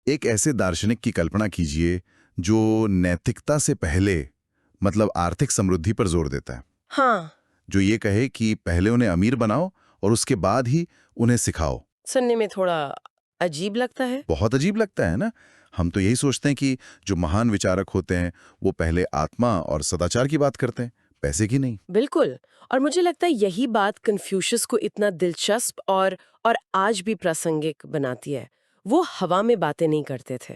एक ऐसे दार्शनिक की कल्पना कीजिए जो नैतिकता से पहले मतलब आर्थिक समृद्धि पर जोर देता है। हाँ। जो ये कहे कि पहले उन्हें अमीर बनाओ और उसके बाद ही उन्हें सिखाओ। सुनने में थोड़ा अजीब लगता है। बहुत अजीब लगता है ना। हम तो यही सोचते हैं कि जो महान विचारक होते हैं वो पहले आत्मा और सदाचार की बात करते हैं, पैसे की नहीं। बिल्कुल। और मुझे लगता है यही बात कन्फ्यूशियस को इतना दिलचस्प और आज भी प्रासंगिक बनाती है। वो हवा में बातें नहीं करते थे,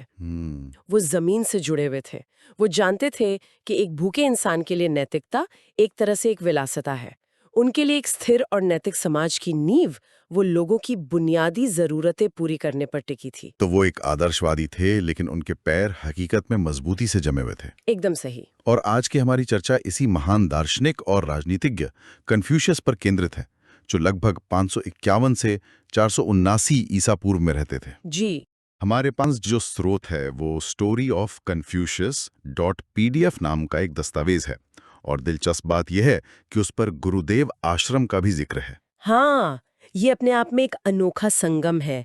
वो जमीन से जुड़े हुए थे। वो जानते थे कि एक भूखे इंसान के लिए नैतिकता एक तरह से एक विलासिता है। उनके लिए एक स्थिर और नैतिक समाज की नींव वो लोगों की बुनियादी जरूरतें पूरी करने पर टिकी थी। तो वो एक आदर्शवादी थे, लेकिन उनके पैर हकीकत में मजबूती से जमे हुए थे। एकदम सही। और आज की हमारी चर्चा इसी महान दार्शनिक और राजनीतिज्ञ कन्फ्यूशियस पर केंद्रित है, जो लगभग 551 से 479 ईसा पूर्व में रहते थे। जी। हमारे पास जो स्रोत है वो स्टोरी ऑफ confucius.pdf नाम का एक दस्तावेज है, और दिलचस्प बात यह है कि उस पर गुरुदेव आश्रम का भी जिक्र है। हाँ, ये अपने आप में एक अनोखा संगम है।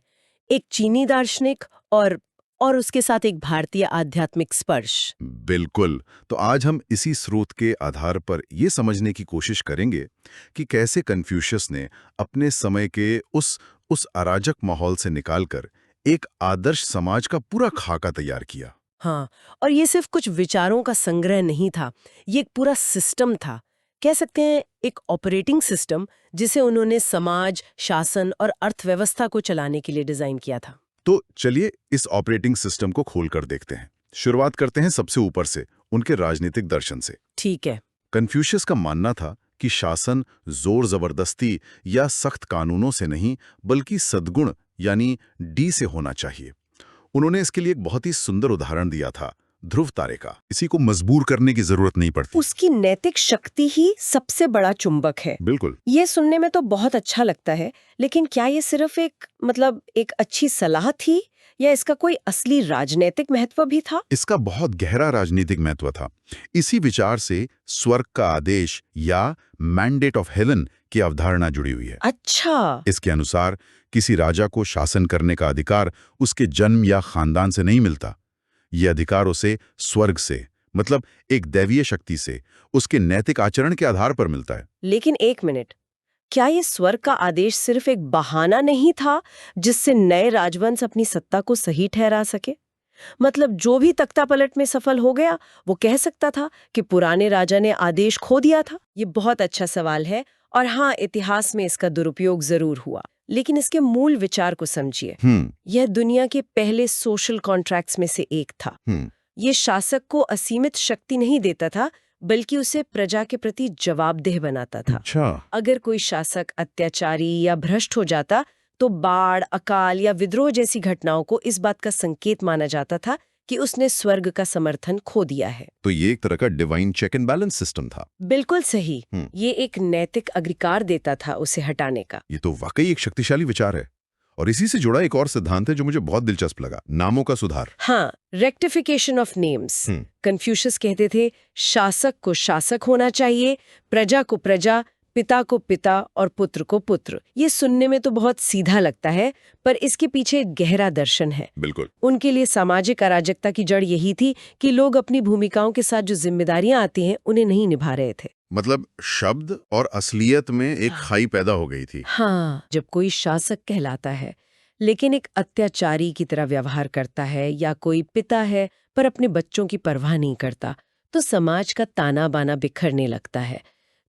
एक चीनी दार्शनिक और उसके साथ एक भारतीय आध्यात्मिक स्पर्श। बिल्कुल। तो आज हम इसी स्रोत के आधार पर ये समझने की कोशिश करेंगे कि कैसे कन्फ्यूशियस ने अपने समय के उस अराजक माहौल से निकालकर एक आदर्श समाज का पूरा खाका तैयार किया। हाँ, और ये सिर्फ कुछ विचारों का संग्रह नहीं था, ये एक पूरा सिस्टम था। कह सकते हैं एक ऑपरेटिंग सिस्टम जिसे उन्होंने समाज, शासन और अर्थव्यवस्था को चलाने के लिए डिजाइन किया था। तो चलिए इस ऑपरेटिंग सिस्टम को खोलकर देखते हैं। शुरुआत करते हैं सबसे ऊपर से, उनके राजनीतिक दर्शन से। ठीक है। कन्फ्यूशियस का मानना था कि शासन जोर जबरदस्ती या सख्त कानूनों से नहीं, बल्कि सद्गुण यानी डी से होना चाहिए। उन्होंने इसके लिए एक बहुत ही सुंदर उदाहरण दिया था, ध्रुव तारे का। इसी को मजबूर करने की जरूरत नहीं पड़ती। उसकी नैतिक शक्ति ही सबसे बड़ा चुंबक है। बिल्कुल। ये सुनने में तो बहुत अच्छा लगता है, लेकिन क्या ये सिर्फ एक अच्छी सलाह थी या इसका कोई असली राजनीतिक महत्व भी था? इसका बहुत गहरा राजनीतिक महत्व था। इसी विचार से स्वर्ग का आदेश या मैंडेट ऑफ हेवन की अवधारणा जुड़ी हुई है। अच्छा। इसके अनुसार किसी राजा को शासन करने का अधिकार उसके जन्म या खानदान से नहीं मिलता। ये अधिकार उसे स्वर्ग से, मतलब एक दैवीय शक्ति से, उसके नैतिक आचरण के आधार पर मिलता है। लेकिन एक मिनट, क्या ये स्वर्ग का आदेश सिर्फ एक बहाना नहीं था जिससे नए राजवंश अपनी सत्ता को सही ठहरा सके? मतलब जो भी तख्ता पलट में सफल हो गया वो कह सकता था कि पुराने राजा ने आदेश खो दिया था? ये बहुत अच्छा सवाल है, और हाँ, इतिहास में इसका दुरुपयोग जरूर हुआ, लेकिन इसके मूल विचार को समझिए। यह दुनिया के पहले सोशल कॉन्ट्रैक्ट्स में से एक था। ये शासक को असीमित शक्ति नहीं देता था, बल्कि उसे प्रजा के प्रति जवाबदेह बनाता था। अच्छा। अगर कोई शासक अत्याचारी या भ्रष्ट हो जाता तो बाढ़, अकाल या विद्रोह जैसी घटनाओं को इस बात का संकेत माना जाता था कि उसने स्वर्ग का समर्थन खो दिया है। तो ये एक तरह का divine check and balance system था। बिल्कुल सही। ये एक नैतिक अधिकार देता था उसे हटाने का। ये तो वाकई एक शक्तिशाली विचार है। और इसी से जुड़ा एक और सिद्धांत है जो मुझे बहुत दिलचस्प लगा, नामों का सुधार। हाँ, रेक्टिफिकेशन ऑफ नेम्स। कन्फ्यूशियस कहते थे शासक को शासक होना चाहिए, प्रजा को प्रजा, पिता को पिता और पुत्र को पुत्र। ये सुनने में तो बहुत सीधा लगता है, पर इसके पीछे एक गहरा दर्शन है। बिल्कुल। उनके लिए सामाजिक अराजकता की जड़ यही थी कि लोग अपनी भूमिकाओं के साथ जो जिम्मेदारियां आती हैं उन्हें नहीं निभा रहे थे। मतलब शब्द और असलियत में एक खाई पैदा हो गई थी। हाँ, जब कोई शासक कहलाता है लेकिन एक अत्याचारी की तरह व्यवहार करता है, या कोई पिता है पर अपने बच्चों की परवाह नहीं करता, तो समाज का ताना बाना बिखरने लगता है।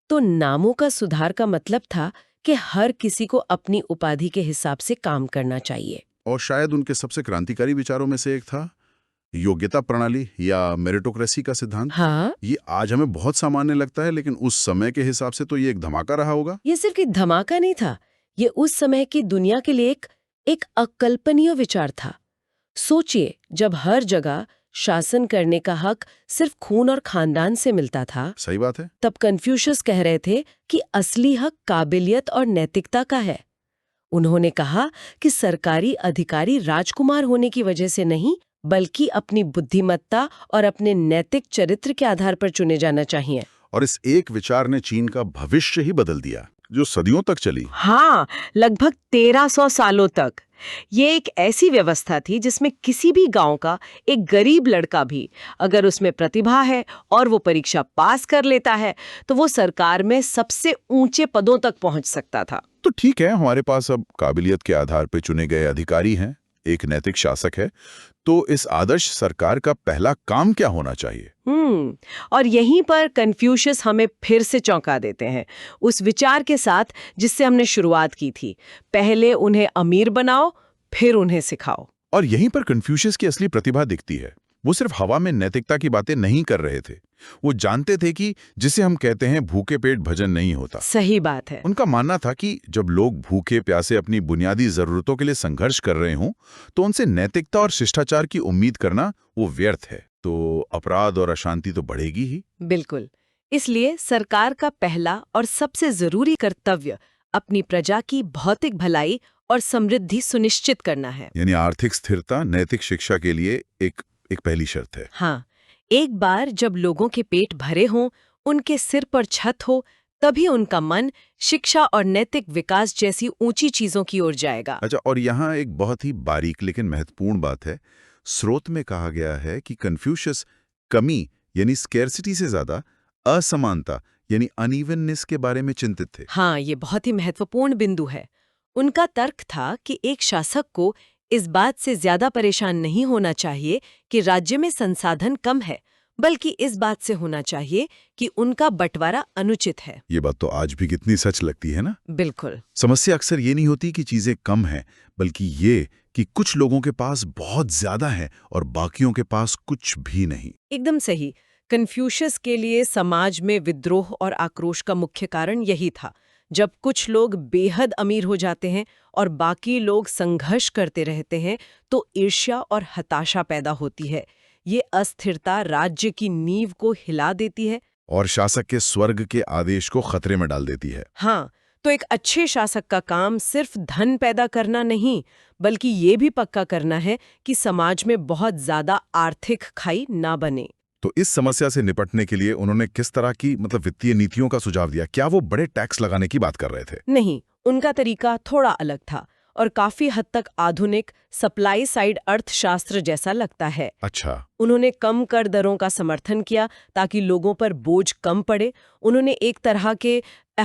तो नामों का सुधार का मतलब था कि हर किसी को अपनी उपाधि के हिसाब से काम करना चाहिए। और शायद उनके सबसे क्रांतिकारी विचारों में से एक था योग्यता प्रणाली या मेरिटोक्रेसी का सिद्धांत। हाँ, ये आज हमें बहुत सामान्य लगता है, लेकिन उस समय के हिसाब से तो ये एक धमाका रहा होगा। ये सिर्फ एक धमाका नहीं था, ये उस समय की दुनिया के लिए एक अकल्पनीय विचार था। सोचिए, जब हर जगह शासन करने का हक सिर्फ खून और खानदान से मिलता था। सही बात है। तब कन्फ्यूशियस कह रहे थे कि असली हक काबिलियत और नैतिकता का है। उन्होंने कहा कि सरकारी अधिकारी राजकुमार होने की वजह से नहीं, बल्कि अपनी बुद्धिमत्ता और अपने नैतिक चरित्र के आधार पर चुने जाना चाहिए। और इस एक विचार ने चीन का भविष्य ही बदल दिया। जो सदियों तक चली। हाँ, लगभग 1300 सालों तक। ये एक ऐसी व्यवस्था थी जिसमें किसी भी गांव का एक गरीब लड़का भी, अगर उसमें प्रतिभा है और वो परीक्षा पास कर लेता है, तो वो सरकार में सबसे ऊंचे पदों तक पहुंच सकता था। तो ठीक है, हमारे पास अब काबिलियत के आधार पर चुने गए अधिकारी हैं, एक नैतिक शासक है, तो इस आदर्श सरकार का पहला काम क्या होना चाहिए? और यहीं पर कन्फ्यूशियस हमें फिर से चौंका देते हैं, उस विचार के साथ जिससे हमने शुरुआत की थी। पहले उन्हें अमीर बनाओ, फिर उन्हें सिखाओ। और यहीं पर कन्फ्यूशियस की असली प्रतिभा दिखती है। वो सिर्फ हवा में नैतिकता की बातें नहीं कर रहे थे, वो जानते थे कि जिसे हम कहते हैं भूखे पेट भजन नहीं होता। सही बात है। उनका मानना था कि जब लोग भूखे प्यासे अपनी बुनियादी जरूरतों के लिए संघर्ष कर रहे हों, तो उनसे नैतिकता और शिष्टाचार की उम्मीद करना वो व्यर्थ है। तो अपराध और अशांति तो बढ़ेगी ही। बिल्कुल। इसलिए सरकार का पहला और सबसे जरूरी कर्तव्य अपनी प्रजा की भौतिक भलाई और समृद्धि सुनिश्चित करना है। यानी आर्थिक स्थिरता नैतिक शिक्षा के लिए एक पहली शर्त है। हाँ, एक बार जब लोगों के पेट भरे हों, उनके सिर पर छत हो, तभी उनका मन शिक्षा और नैतिक विकास जैसी ऊंची चीजों की ओर जाएगा। अच्छा, और यहाँ एक बहुत ही बारीक लेकिन महत्वपूर्ण बात है। स्रोत में कहा गया है कि कन्फ्यूशियस कमी यानी स्कैर्सिटी से ज्यादा असमानता यानी अनइवननेस के बारे में चिंतित थे। हाँ, ये बहुत ही महत्वपूर्ण बिंदु है। उनका तर्क था कि एक शासक को इस बात से ज्यादा परेशान नहीं होना चाहिए कि राज्य में संसाधन कम है, बल्कि इस बात से होना चाहिए कि उनका बंटवारा अनुचित है। ये बात तो आज भी कितनी सच लगती है ना। बिल्कुल। समस्या अक्सर ये नहीं होती कि चीजें कम हैं, बल्कि ये कि कुछ लोगों के पास बहुत ज्यादा है और बाकियों के पास कुछ भी नहीं। एकदम सही। कन्फ्यूशियस के लिए समाज में विद्रोह और आक्रोश का मुख्य कारण यही था। जब कुछ लोग बेहद अमीर हो जाते हैं और बाकी लोग संघर्ष करते रहते हैं, तो ईर्ष्या और हताशा पैदा होती है। ये अस्थिरता राज्य की नींव को हिला देती है और शासक के स्वर्ग के आदेश को खतरे में डाल देती है। हाँ, तो एक अच्छे शासक का काम सिर्फ धन पैदा करना नहीं, बल्कि ये भी पक्का करना है कि समाज में बहुत ज्यादा आर्थिक खाई ना बने। तो इस समस्या से निपटने के लिए उन्होंने किस तरह की वित्तीय नीतियों का सुझाव दिया? क्या वो बड़े टैक्स लगाने की बात कर रहे थे? नहीं, उनका तरीका थोड़ा अलग था और काफी हद तक आधुनिक सप्लाई साइड अर्थशास्त्र जैसा लगता है। अच्छा। उन्होंने कम कर दरों का समर्थन किया ताकि लोगों पर बोझ कम पड़े। उन्होंने एक तरह के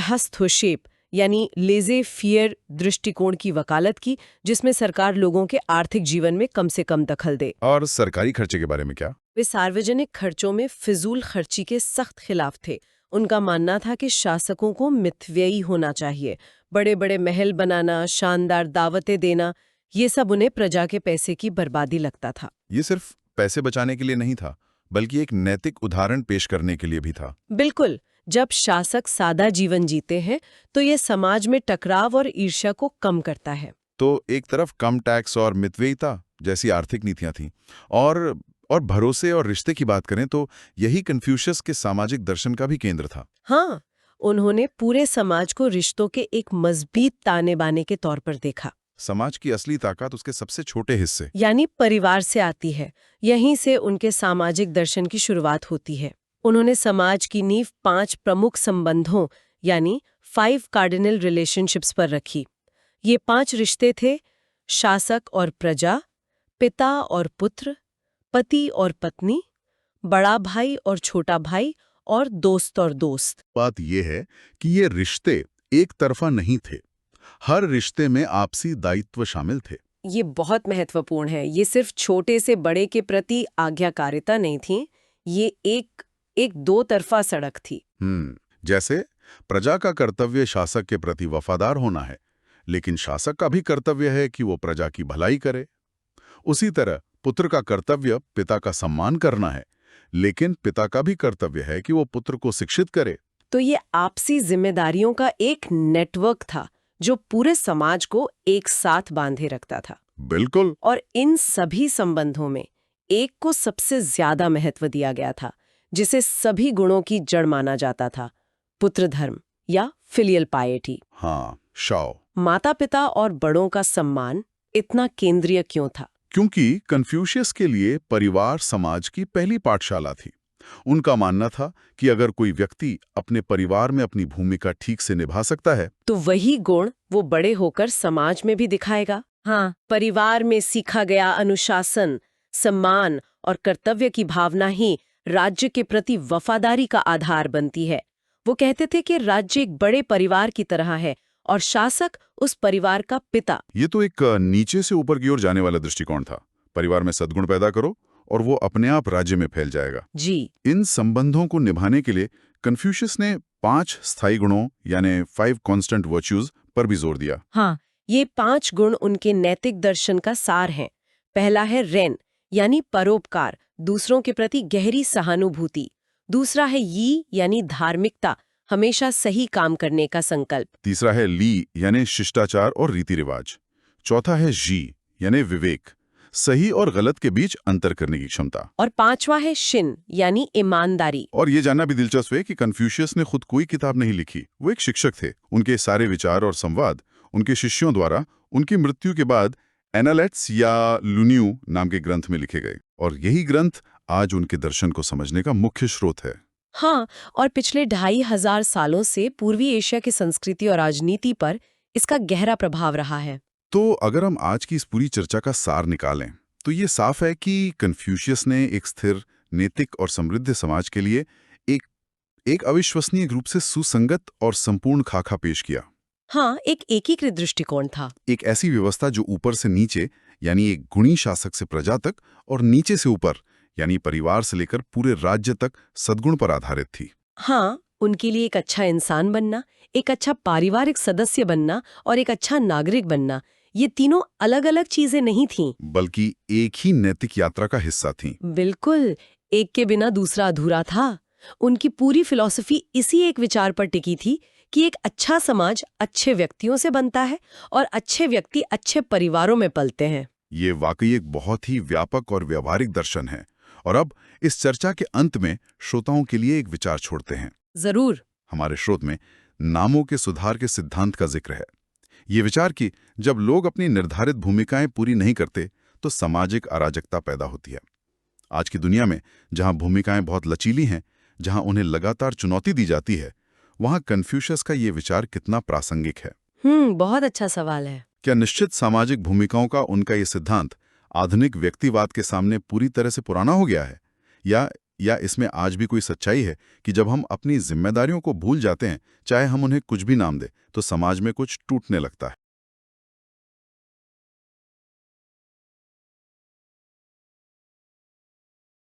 हस्तक्षेप यानी लेजे फियर दृष्टिकोण की वकालत की, जिसमें सरकार लोगों के आर्थिक जीवन में कम से कम दखल दे। और सरकारी खर्चे के बारे में क्या? वे सार्वजनिक खर्चों में फिजूल खर्ची के सख्त खिलाफ थे। उनका मानना था कि शासकों को मितव्ययी होना चाहिए। बड़े बड़े महल बनाना, शानदार दावतें देना, ये सब उन्हें प्रजा के पैसे की बर्बादी लगता था। ये सिर्फ पैसे बचाने के लिए नहीं था, बल्कि एक नैतिक उदाहरण पेश करने के लिए भी था। बिल्कुल। जब शासक सादा जीवन जीते हैं, तो ये समाज में टकराव और ईर्ष्या को कम करता है। तो एक तरफ कम टैक्स और मितव्ययिता जैसी आर्थिक नीतियां थीं, और भरोसे और रिश्ते की बात करें तो यही कन्फ्यूशियस के सामाजिक दर्शन का भी केंद्र था। हाँ, उन्होंने पूरे समाज को रिश्तों के एक मजबूत ताने बाने के तौर पर देखा। समाज की असली ताकत उसके सबसे छोटे हिस्से यानी परिवार से आती है। यहीं से उनके सामाजिक दर्शन की शुरुआत होती है। उन्होंने समाज की नींव 5 प्रमुख संबंधों यानी 5 कार्डिनल रिलेशनशिप्स पर रखी। ये 5 रिश्ते थे: शासक और प्रजा, पिता और पुत्र, पति और पत्नी, बड़ा भाई और छोटा भाई, और दोस्त और दोस्त। बात यह है कि ये रिश्ते एक तरफा नहीं थे। हर रिश्ते में आपसी दायित्व शामिल थे। ये बहुत महत्वपूर्ण है। ये सिर्फ छोटे से बड़े के प्रति आज्ञाकारिता नहीं थी, ये एक दो तरफा सड़क थी। जैसे प्रजा का कर्तव्य शासक के प्रति वफादार होना है, लेकिन शासक का भी कर्तव्य है कि वो प्रजा की भलाई करे। उसी तरह पुत्र का कर्तव्य पिता का सम्मान करना है, लेकिन पिता का भी कर्तव्य है कि वो पुत्र को शिक्षित करे। तो ये आपसी जिम्मेदारियों का एक नेटवर्क था जो पूरे समाज को एक साथ बांधे रखता था। बिल्कुल। और इन सभी संबंधों में एक को सबसे ज्यादा महत्व दिया गया था, जिसे सभी गुणों की जड़ माना जाता था: पुत्र धर्म या फिलियल पायेटी। हाँ, शाओ। माता पिता और बड़ों का सम्मान इतना केंद्रीय क्यों था? क्योंकि कन्फ्यूशियस के लिए परिवार समाज की पहली पाठशाला थी। उनका मानना था कि अगर कोई व्यक्ति अपने परिवार में अपनी भूमिका ठीक से निभा सकता है, तो वही गुण वो बड़े होकर समाज में भी दिखाएगा। हाँ, परिवार में सीखा गया अनुशासन, सम्मान और कर्तव्य की भावना ही राज्य के प्रति वफादारी का आधार बनती है। वो कहते थे कि राज्य एक बड़े परिवार की तरह है और शासक उस परिवार का पिता। ये तो एक नीचे से ऊपर की ओर जाने वाला दृष्टिकोण था। परिवार में सद्गुण पैदा करो और वो अपने आप राज्य में फैल जाएगा। जी। इन संबंधों को निभाने के लिए कन्फ्यूशियस ने 5 स्थायी गुणों यानी 5 कांस्टेंट वर्च्यूज पर भी जोर दिया। हाँ, ये 5 गुण उनके नैतिक दर्शन का सार हैं। पहला है रेन, यानी परोपकार, दूसरों के प्रति गहरी सहानुभूति। दूसरा है यी, यानी धार्मिकता, हमेशा सही काम करने का संकल्प। तीसरा है ली, यानी शिष्टाचार और रीति रिवाज। चौथा है जी, यानी विवेक, सही और गलत के बीच अंतर करने की क्षमता। और पांचवा है शिन, यानी ईमानदारी। और ये जानना भी दिलचस्प है कि कन्फ्यूशियस ने खुद कोई किताब नहीं लिखी, वो एक शिक्षक थे। उनके सारे विचार और संवाद उनके शिष्यों द्वारा उनकी मृत्यु के बाद एनालेट्स या लुन्यू नाम के ग्रंथ में लिखे गए, और यही ग्रंथ आज उनके दर्शन को समझने का मुख्य स्रोत है। हाँ, और पिछले 2500 सालों से पूर्वी एशिया की संस्कृति और राजनीति पर इसका गहरा प्रभाव रहा है। तो अगर हम आज की इस पूरी चर्चा का सार निकालें, तो ये साफ है कि कन्फ्यूशियस ने एक स्थिर, नैतिक और समृद्ध समाज के लिए एक अविश्वसनीय रूप से सुसंगत और संपूर्ण खाका पेश किया। हाँ, एक एकीकृत दृष्टिकोण था। एक ऐसी व्यवस्था जो ऊपर से नीचे यानी एक गुणी शासक से प्रजा तक और नीचे से ऊपर यानी परिवार से लेकर पूरे राज्य तक सद्गुण पर आधारित थी। हाँ, उनके लिए एक अच्छा इंसान बनना, एक अच्छा पारिवारिक सदस्य बनना और एक अच्छा नागरिक बनना, ये तीनों अलग-अलग चीजें नहीं थीं। बल्कि एक ही नैतिक यात्रा का हिस्सा थीं। बिल्कुल, एक के बिना दूसरा अधूरा था। उनकी पूरी फिलॉसफी इसी एक विचार पर टिकी थी कि एक अच्छा समाज अच्छे व्यक्तियों से बनता है और अच्छे व्यक्ति अच्छे परिवारों में पलते हैं। ये वाकई एक बहुत ही व्यापक और व्यवहारिक दर्शन है। और अब इस चर्चा के अंत में श्रोताओं के लिए एक विचार छोड़ते हैं। जरूर। हमारे स्रोत में नामों के सुधार के सिद्धांत का जिक्र है। ये विचार कि जब लोग अपनी निर्धारित भूमिकाएं पूरी नहीं करते तो सामाजिक अराजकता पैदा होती है। आज की दुनिया में जहां भूमिकाएं बहुत लचीली हैं, जहां उन्हें लगातार चुनौती दी जाती है, वहां कन्फ्यूशियस का ये विचार कितना प्रासंगिक है। बहुत अच्छा सवाल है। क्या निश्चित सामाजिक भूमिकाओं का उनका ये सिद्धांत आधुनिक व्यक्तिवाद के सामने पूरी तरह से पुराना हो गया है, या इसमें आज भी कोई सच्चाई है कि जब हम अपनी जिम्मेदारियों को भूल जाते हैं, चाहे हम उन्हें कुछ भी नाम दें, तो समाज में कुछ टूटने लगता है?